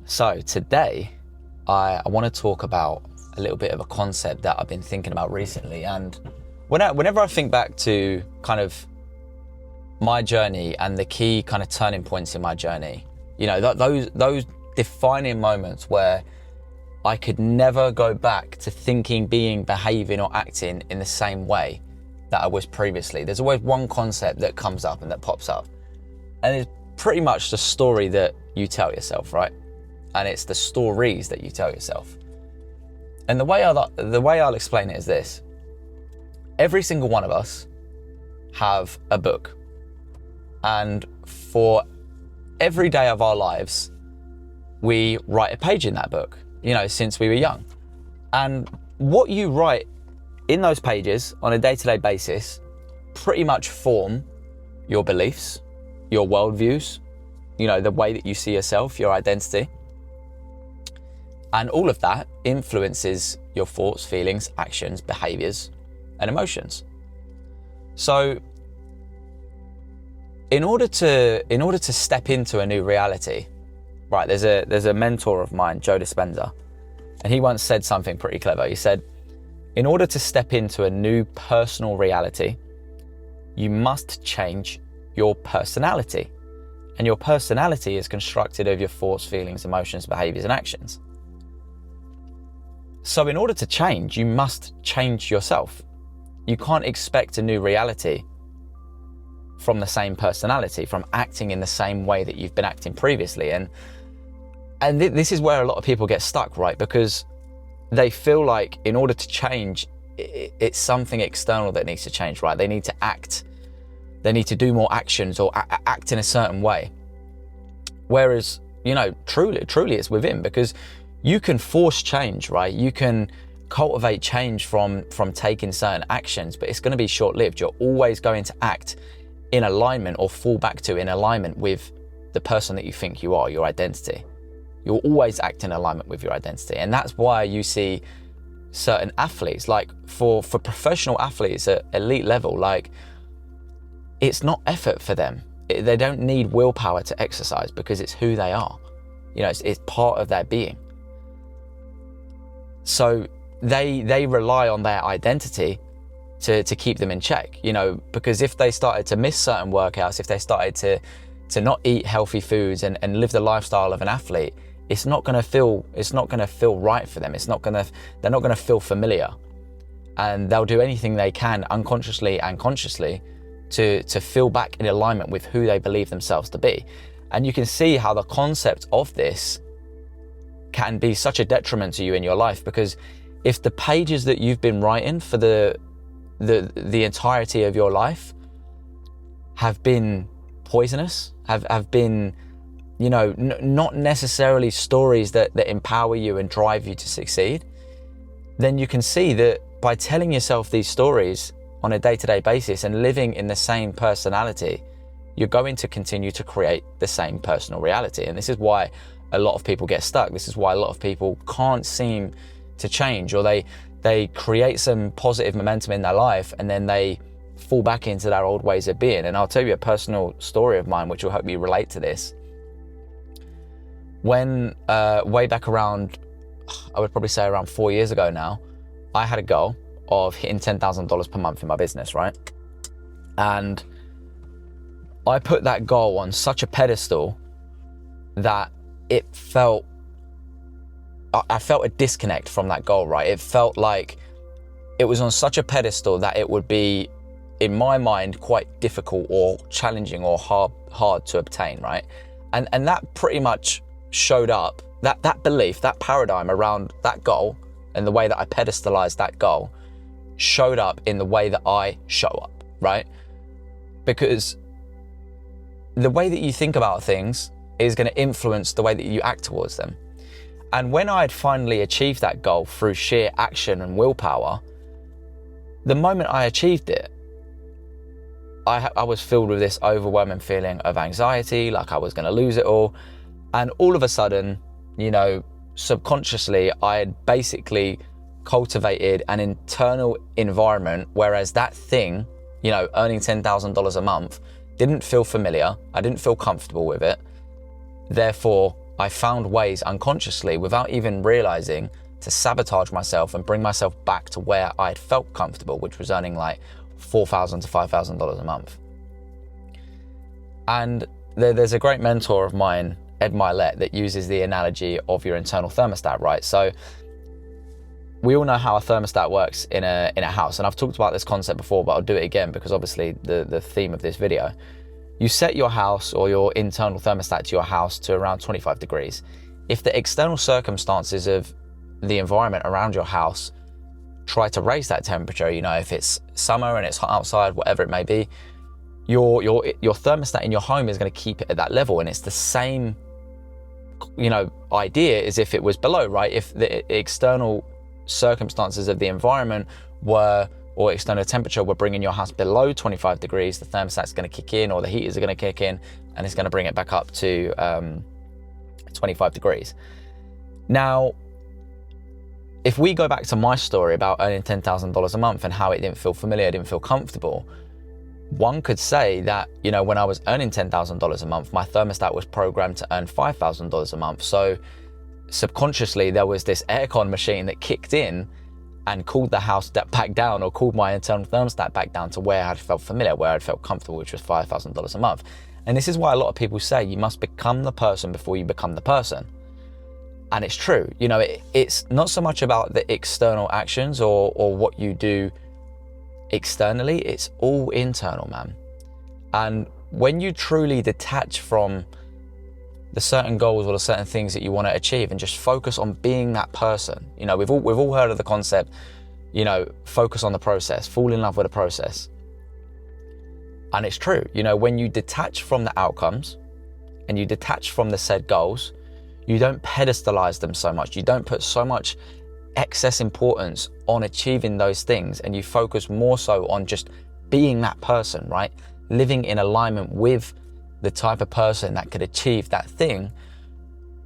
So today, I want to talk about a little bit of a concept that I've been thinking about recently. And whenever I think back to kind of my journey and the key kind of turning points in my journey, you know, those defining moments where I could never go back to thinking, being, behaving or acting in the same way that I was previously. There's always one concept that comes up and that pops up. And it's pretty much the story that you tell yourself, right? And it's the stories that you tell yourself. And the way I'll explain it is this. Every single one of us have a book. And for every day of our lives, we write a page in that book, you know, since we were young. And what you write in those pages on a day-to-day basis pretty much form your beliefs, your worldviews, you know, the way that you see yourself, your identity. And all of that influences your thoughts, feelings, actions, behaviors, and emotions. So in order to step into a new reality, right, there's a mentor of mine, Joe Dispenza, and he once said something pretty clever. He said, in order to step into a new personal reality, you must change your personality. And your personality is constructed of your thoughts, feelings, emotions, behaviors, and actions. So in order to change, you must change yourself. You can't expect a new reality from the same personality, from acting in the same way that you've been acting previously. And this is where a lot of people get stuck, right? Because they feel like in order to change, it's something external that needs to change, right? They need to act. They need to do more actions or act in a certain way. Whereas, you know, truly it's within, because you can force change, right? You can cultivate change from taking certain actions, but it's going to be short-lived. You're always going to act in alignment or fall back to in alignment with the person that you think you are, your identity. You'll always act in alignment with your identity. And that's why you see certain athletes, like for professional athletes at elite level, like it's not effort for them. They don't need willpower to exercise because it's who they are. You know, it's part of their being. So they rely on their identity to keep them in check, you know, because if they started to miss certain workouts, if they started to not eat healthy foods and live the lifestyle of an athlete, it's not gonna feel right for them. They're not gonna feel familiar. And they'll do anything they can unconsciously and consciously to feel back in alignment with who they believe themselves to be. And you can see how the concept of this can be such a detriment to you in your life, because if the pages that you've been writing for the entirety of your life have been poisonous, have been, you know, not necessarily stories that empower you and drive you to succeed, then you can see that by telling yourself these stories on a day-to-day basis and living in the same personality, you're going to continue to create the same personal reality. And this is why a lot of people get stuck. This is why a lot of people can't seem to change, or they create some positive momentum in their life and then they fall back into their old ways of being. And I'll tell you a personal story of mine which will help you relate to this. When way back around, I would probably say around 4 years ago now, I had a goal of hitting $10,000 per month in my business, right? And I put that goal on such a pedestal that I felt a disconnect from that goal, right? It felt like it was on such a pedestal that it would be, in my mind, quite difficult or challenging or hard to obtain, right? And that pretty much showed up, that belief, that paradigm around that goal and the way that I pedestalized that goal showed up in the way that I show up, right? Because the way that you think about things is going to influence the way that you act towards them. And when I had finally achieved that goal through sheer action and willpower, the moment I achieved it, I was filled with this overwhelming feeling of anxiety, like I was going to lose it all. And all of a sudden, you know, subconsciously, I had basically cultivated an internal environment, whereas that thing, you know, earning $10,000 a month, didn't feel familiar. I didn't feel comfortable with it. Therefore, I found ways unconsciously, without even realizing, to sabotage myself and bring myself back to where I had felt comfortable, which was earning like $4,000 to $5,000 a month. And there's a great mentor of mine, Ed Milet, that uses the analogy of your internal thermostat, right? So we all know how a thermostat works in a house, and I've talked about this concept before, but I'll do it again because obviously the theme of this video. You set your house or your internal thermostat to your house to around 25 degrees. If the external circumstances of the environment around your house try to raise that temperature, you know, if it's summer and it's hot outside, whatever it may be, your thermostat in your home is going to keep it at that level. And it's the same, you know, idea as if it was below, right? If the external circumstances of the environment or external temperature were bringing your house below 25 degrees, the thermostat's going to kick in, or the heaters are going to kick in, and it's going to bring it back up to 25 degrees. Now, if we go back to my story about earning $10,000 a month and how it didn't feel familiar, didn't feel comfortable, one could say that, you know, when I was earning $10,000 a month, my thermostat was programmed to earn $5,000 a month. So subconsciously, there was this aircon machine that kicked in and cooled the house back down, or cooled my internal thermostat back down to where I felt familiar, where I felt comfortable, which was $5,000 a month. And this is why a lot of people say you must become the person before you become the person. And it's true. You know, it's not so much about the external actions or what you do externally, it's all internal, man. And when you truly detach from the certain goals or the certain things that you want to achieve and just focus on being that person, you know, we've all heard of the concept, you know, focus on the process, fall in love with the process. And it's true. You know, when you detach from the outcomes and you detach from the said goals, you don't pedestalize them so much. You don't put so much excess importance on achieving those things, and you focus more so on just being that person, right? Living in alignment with the type of person that could achieve that thing.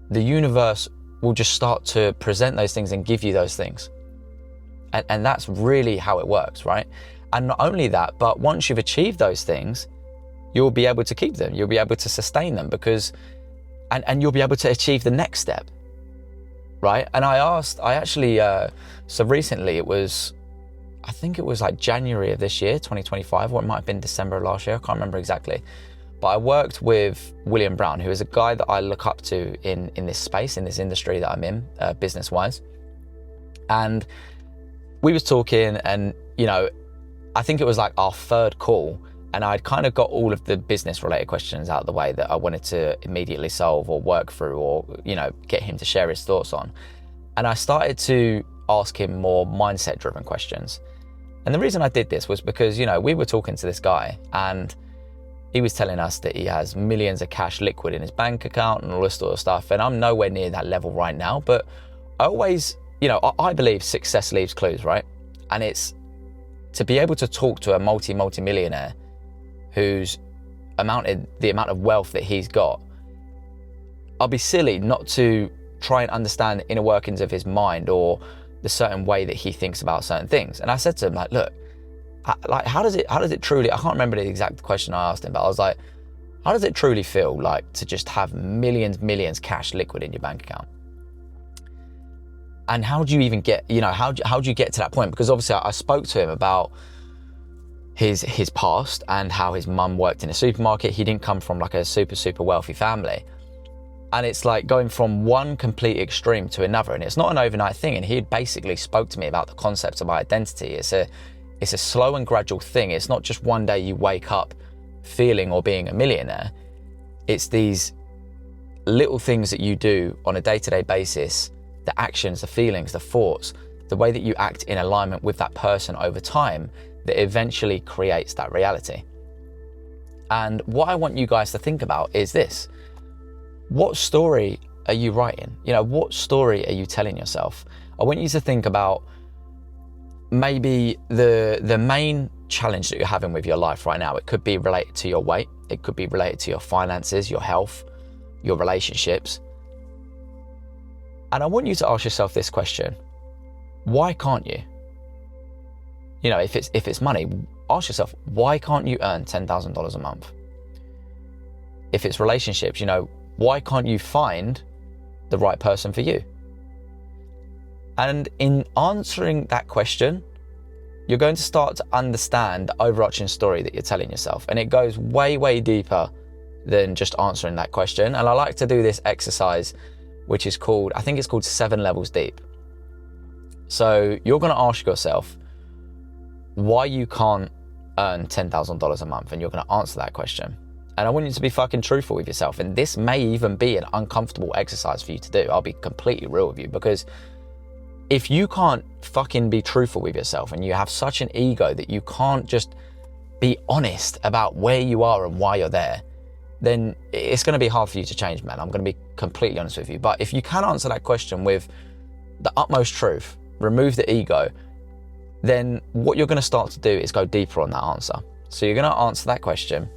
The universe will just start to present those things and give you those things. And that's really how it works, right? And not only that, but once you've achieved those things, you'll be able to keep them. You'll be able to sustain them because, and you'll be able to achieve the next step, right? And so recently I think it was like January of this year, 2025, or it might have been December of last year. I can't remember exactly. But I worked with William Brown, who is a guy that I look up to in this space, in this industry that I'm in, business-wise. And we was talking, and, you know, I think it was like our third call, and I'd kind of got all of the business-related questions out of the way that I wanted to immediately solve or work through, or, you know, get him to share his thoughts on. And I started to ask him more mindset-driven questions. And the reason I did this was because, you know, we were talking to this guy, and he was telling us that he has millions of cash liquid in his bank account and all this sort of stuff. And I'm nowhere near that level right now, but I always, you know, I believe success leaves clues, right? And it's to be able to talk to a multi-millionaire who's the amount of wealth that he's got. I'll be silly not to try and understand the inner workings of his mind or the certain way that he thinks about certain things. And I said to him, like, look, like, how does it truly, I can't remember the exact question I asked him, but I was like, how does it truly feel like to just have millions cash liquid in your bank account? And how do you even get, you know, how do you get to that point? Because obviously I spoke to him about his past and how his mum worked in a supermarket. He didn't come from like a super wealthy family. And it's like going from one complete extreme to another. And it's not an overnight thing. And he basically spoke to me about the concept of identity. It's a slow and gradual thing. It's not just one day you wake up feeling or being a millionaire. It's these little things that you do on a day-to-day basis, the actions, the feelings, the thoughts, the way that you act in alignment with that person over time that eventually creates that reality. And what I want you guys to think about is this. What story are you writing? You know, what story are you telling yourself? I want you to think about maybe the main challenge that you're having with your life right now. It could be related to your weight. It could be related to your finances, your health, your relationships. And I want you to ask yourself this question. Why can't you? You know, if it's money, ask yourself, why can't you earn $10,000 a month? If it's relationships, you know, why can't you find the right person for you? And in answering that question, you're going to start to understand the overarching story that you're telling yourself. And it goes way, way deeper than just answering that question. And I like to do this exercise, which is called, I think it's called 7 levels deep. So you're going to ask yourself why you can't earn $10,000 a month, and you're going to answer that question. And I want you to be fucking truthful with yourself. And this may even be an uncomfortable exercise for you to do. I'll be completely real with you, because if you can't fucking be truthful with yourself and you have such an ego that you can't just be honest about where you are and why you're there, then it's going to be hard for you to change, man. I'm going to be completely honest with you. But if you can answer that question with the utmost truth, remove the ego, then what you're going to start to do is go deeper on that answer. So you're going to answer that question.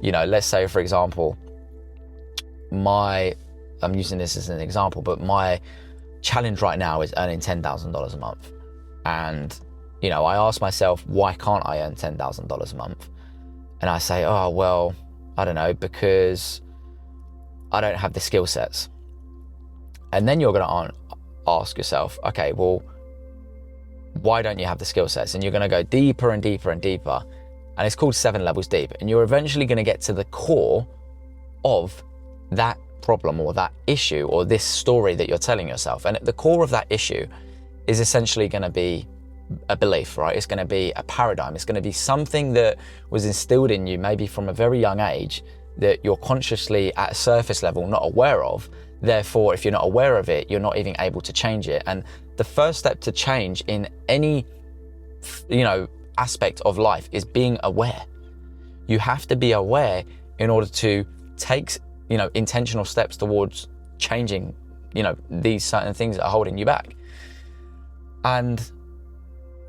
You know, let's say, for example, I'm using this as an example, but my challenge right now is earning $10,000 a month. And, you know, I ask myself, why can't I earn $10,000 a month? And I say, oh, well, I don't know, because I don't have the skill sets. And then you're going to ask yourself, okay, well, why don't you have the skill sets? And you're going to go deeper and deeper and deeper. And it's called 7 levels deep. And you're eventually going to get to the core of that problem or that issue or this story that you're telling yourself. And at the core of that issue is essentially going to be a belief, right? It's going to be a paradigm. It's going to be something that was instilled in you maybe from a very young age that you're consciously at a surface level not aware of. Therefore, if you're not aware of it, you're not even able to change it. And the first step to change in any, you know, aspect of life is being aware. You have to be aware in order to take, you know, intentional steps towards changing, you know, these certain things that are holding you back. And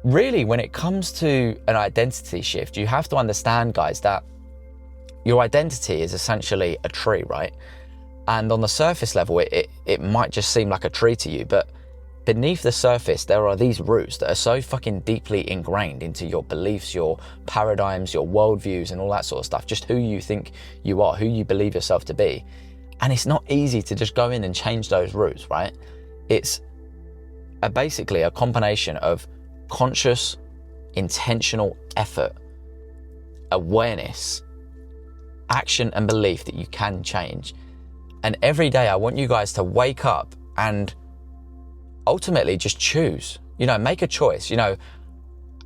really, when it comes to an identity shift, you have to understand, guys, that your identity is essentially a tree, right? And on the surface level, it might just seem like a tree to you, but beneath the surface, there are these roots that are so fucking deeply ingrained into your beliefs, your paradigms, your worldviews, and all that sort of stuff, just who you think you are, who you believe yourself to be. And it's not easy to just go in and change those roots, right? It's basically a combination of conscious, intentional effort, awareness, action, and belief that you can change. And every day I want you guys to wake up and ultimately just choose, you know, make a choice. You know,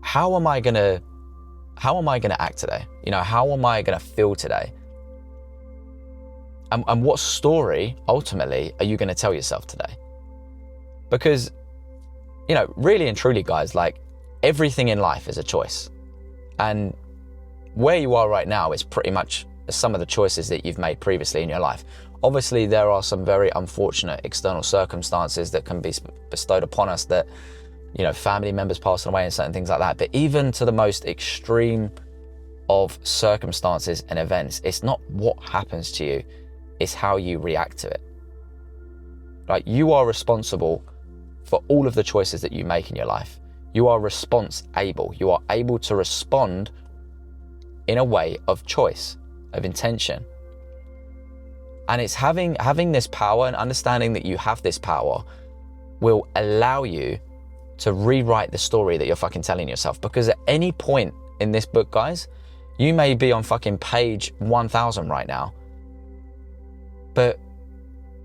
how am I gonna act today? You know, how am I gonna feel today? And what story ultimately are you gonna tell yourself today? Because, you know, really and truly, guys, like, everything in life is a choice. And where you are right now is pretty much some of the choices that you've made previously in your life. Obviously, there are some very unfortunate external circumstances that can be bestowed upon us, that, you know, family members passing away and certain things like that. But even to the most extreme of circumstances and events, it's not what happens to you, it's how you react to it. Like, you are responsible for all of the choices that you make in your life. You are response-able. You are able to respond in a way of choice, of intention. And it's having this power and understanding that you have this power will allow you to rewrite the story that you're fucking telling yourself. Because at any point in this book, guys, you may be on fucking page 1000 right now. But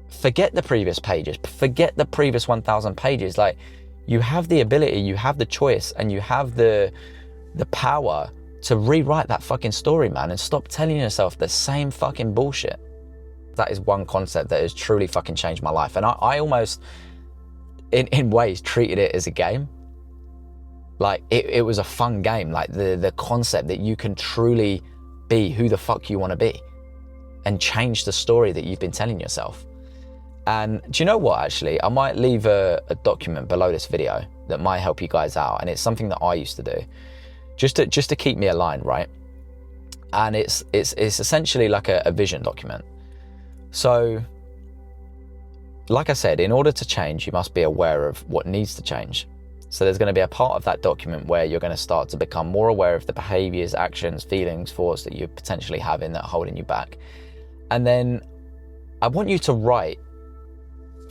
forget the previous pages, forget the previous 1000 pages. Like, you have the ability, you have the choice, and you have the power to rewrite that fucking story, man, and stop telling yourself the same fucking bullshit. That is one concept that has truly fucking changed my life. And I almost, in ways, treated it as a game. Like, it was a fun game. Like, the concept that you can truly be who the fuck you want to be and change the story that you've been telling yourself. And do you know what, actually? I might leave a document below this video that might help you guys out. And it's something that I used to do just to keep me aligned, right? And it's essentially like a vision document. So, like I said, in order to change, you must be aware of what needs to change. So there's going to be a part of that document where you're going to start to become more aware of the behaviors, actions, feelings, thoughts that you potentially have in that are holding you back. And then I want you to write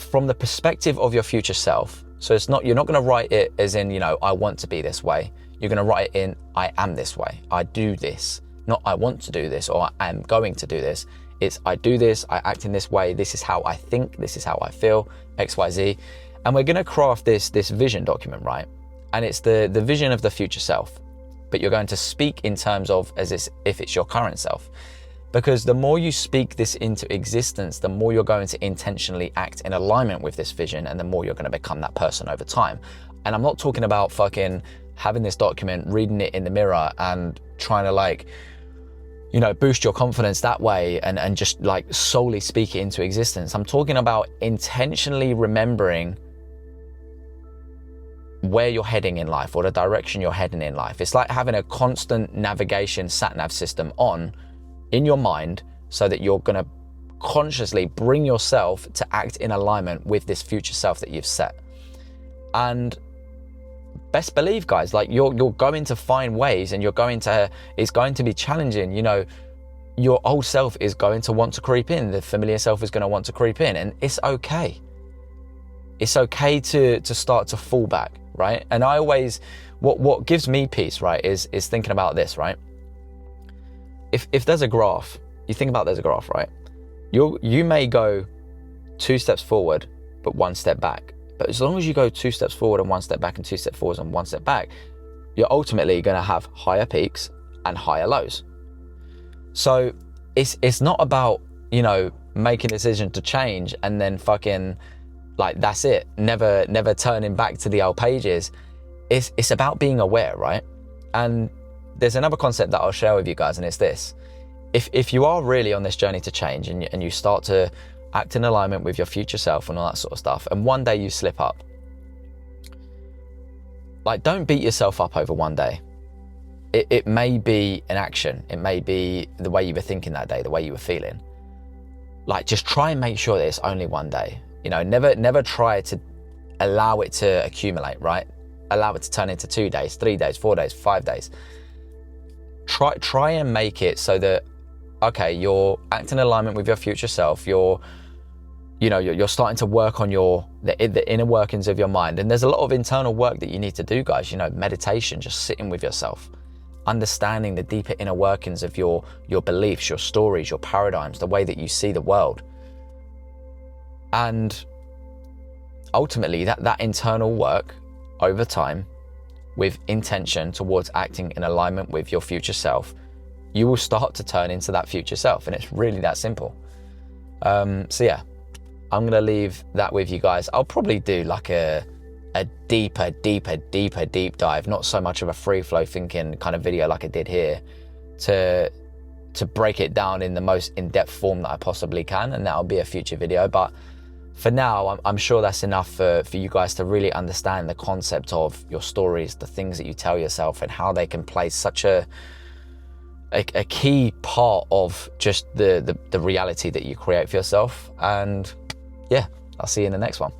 from the perspective of your future self. So it's not, you're not going to write it as in, you know, I want to be this way. You're going to write it in, I am this way. I do this. Not I want to do this or I am going to do this. It's I do this, I act in this way. This is how I think. This is how I feel, X, Y, Z. And we're going to craft this vision document, right? And it's the vision of the future self. But you're going to speak in terms of as if it's your current self. Because the more you speak this into existence, the more you're going to intentionally act in alignment with this vision, and the more you're going to become that person over time. And I'm not talking about fucking having this document, reading it in the mirror and trying to like, you know, boost your confidence that way and just like solely speak it into existence. I'm talking about intentionally remembering where you're heading in life or the direction you're heading in life. It's like having a constant navigation sat-nav system on in your mind so that you're going to consciously bring yourself to act in alignment with this future self that you've set. And best believe, guys, like you're going to find ways, and it's going to be challenging. You know, your old self is going to want to creep in. The familiar self is going to want to creep in, and it's okay. It's okay to start to fall back, right? And I always, what gives me peace, right, is thinking about this, right? If there's a graph, you think about there's a graph, right? You may go 2 steps forward, but 1 step back. But as long as you go 2 steps forward and 1 step back and 2 steps forward and 1 step back, you're ultimately going to have higher peaks and higher lows. So it's not about, you know, making a decision to change and then fucking like, that's it. Never turning back to the old pages. It's about being aware, right? And there's another concept that I'll share with you guys, and it's this. If you are really on this journey to change and you start to act in alignment with your future self and all that sort of stuff, and one day you slip up, like, don't beat yourself up over one day. It may be an action. It may be the way you were thinking that day, the way you were feeling. Like, just try and make sure that it's only one day. You know, never try to allow it to accumulate, right? Allow it to turn into 2 days, 3 days, 4 days, 5 days. Try and make it so that, okay, you're acting in alignment with your future self. You're starting to work on the inner workings of your mind. And there's a lot of internal work that you need to do, guys. You know, meditation, just sitting with yourself, understanding the deeper inner workings of your beliefs, your stories, your paradigms, the way that you see the world. And ultimately, that internal work over time, with intention towards acting in alignment with your future self, you will start to turn into that future self. And it's really that simple. So yeah, I'm going to leave that with you guys. I'll probably do like a deeper deep dive, not so much of a free flow thinking kind of video like I did here, to break it down in the most in-depth form that I possibly can. And that'll be a future video. But for now, I'm sure that's enough for you guys to really understand the concept of your stories, the things that you tell yourself, and how they can play such a key part of just the reality that you create for yourself. And yeah, I'll see you in the next one.